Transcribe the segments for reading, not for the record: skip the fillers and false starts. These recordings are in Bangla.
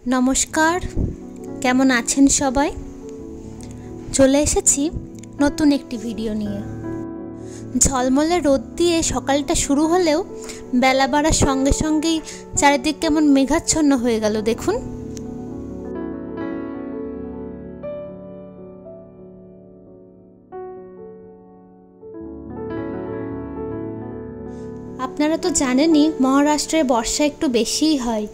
नमस्कार केमन आছেন সবাই চলে এসেছি নতুন একটি ভিডিও নিয়ে। ঝলমলে রোদ দিয়ে সকালটা শুরু হলেও বেলা বাড়ার সঙ্গে সঙ্গেই চারিদিক কেমন মেঘাচ্ছন্ন হয়ে গেল দেখুন। আপনারা তো জানেনই মহারাষ্ট্রে বর্ষা একটু বেশিই হয়।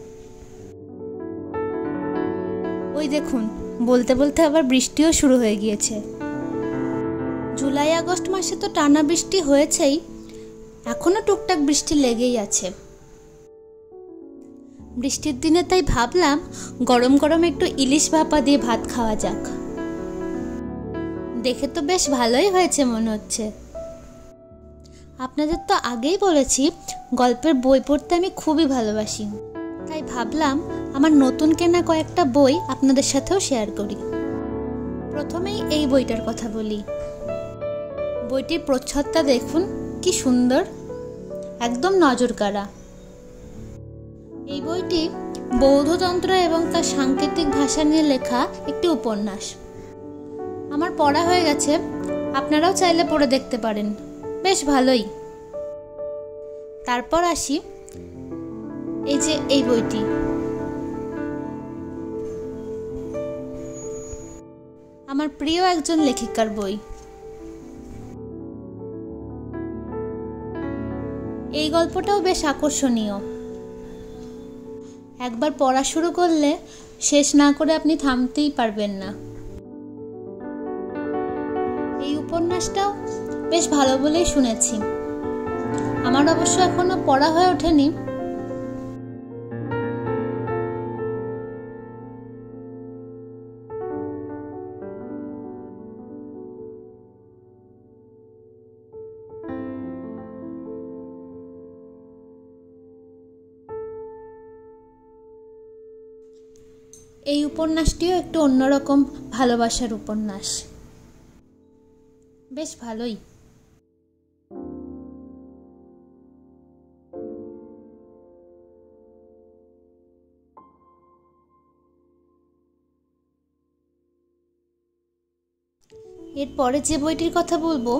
ওই দেখুন বলতে বলতে আবার বৃষ্টিও শুরু হয়ে গিয়েছে। জুলাই আগস্ট মাসে তো টানা বৃষ্টি হয়েছেই, এখনো টুকটাক বৃষ্টি লেগেই আছে। বৃষ্টির দিনে তাই ভাবলাম গরম গরম একটু ইলিশ ভাপা দিয়ে ভাত খাওয়া যাক। দেখে তো বেশ ভালোই হয়েছে মনে হচ্ছে। আপনাদের তো আগেই বলেছি গল্পের বই পড়তে আমি খুবই ভালোবাসি, তাই ভাবলাম আমার নতুন কেনা কয়েকটা বই আপনাদের সাথেও শেয়ার করি। প্রথমেই এই বইটার কথা বলি। বইটির প্রচ্ছদটা দেখুন কি সুন্দর, একদম নজরকাড়া। এই বইটি বৌদ্ধতন্ত্র এবং তার সাংকেতিক ভাষা নিয়ে লেখা একটি উপন্যাস। আমার পড়া হয়ে গেছে, আপনারাও চাইলে পড়ে দেখতে পারেন, বেশ ভালোই। তারপর আসি এই যে এই বইটি। আমার প্রিয় একজন লেখিকার বই। এই গল্পটাও বেশ আকর্ষণীয়। একবার পড়া শুরু করলে শেষ না করে আপনি থামতেই পারবেন না। এই উপন্যাসটাও বেশ ভালো বলেই শুনেছি। আমার অবশ্য এখনো পড়া হয়ে ওঠেনি। এই উপন্যাসটিও একটু অন্যরকম ভালোবাসার উপন্যাস, বেশ ভালোই। এরপরে যে বইটির কথা বলবো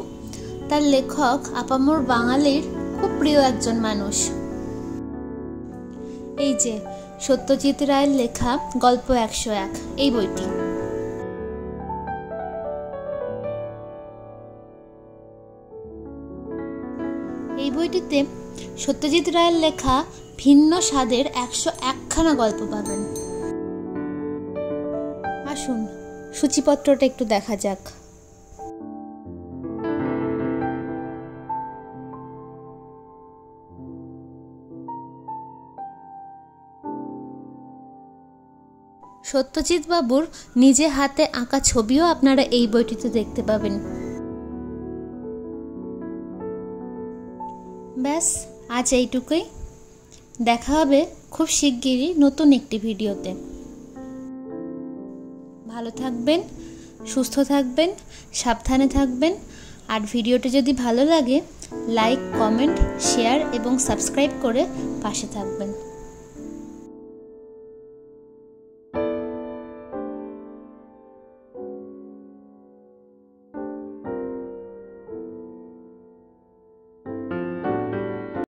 তার লেখক আপামর বাঙালির খুব প্রিয় একজন মানুষ। এই যে সত্যজিৎ রায়ের লেখা গল্প 101 এই বইটি। এই বইটিতে সত্যজিৎ রায়ের লেখা ভিন্ন স্বাদের 101খানা গল্প পাবেন। আসুন সূচিপত্রটা একটু দেখা যাক। সত্যজিৎ বাবুর নিজে হাতে আঁকা ছবিও আপনারা এই বইটিতে দেখতে পাবেন। ব্যাস আজ এইটুকুই। দেখা হবে খুব শিগগিরই নতুন একটি ভিডিওতে। ভালো থাকবেন, সুস্থ থাকবেন, সাবধানে থাকবেন। আর ভিডিওটি যদি ভালো লাগে লাইক, কমেন্ট, শেয়ার এবং সাবস্ক্রাইব করে পাশে থাকবেন।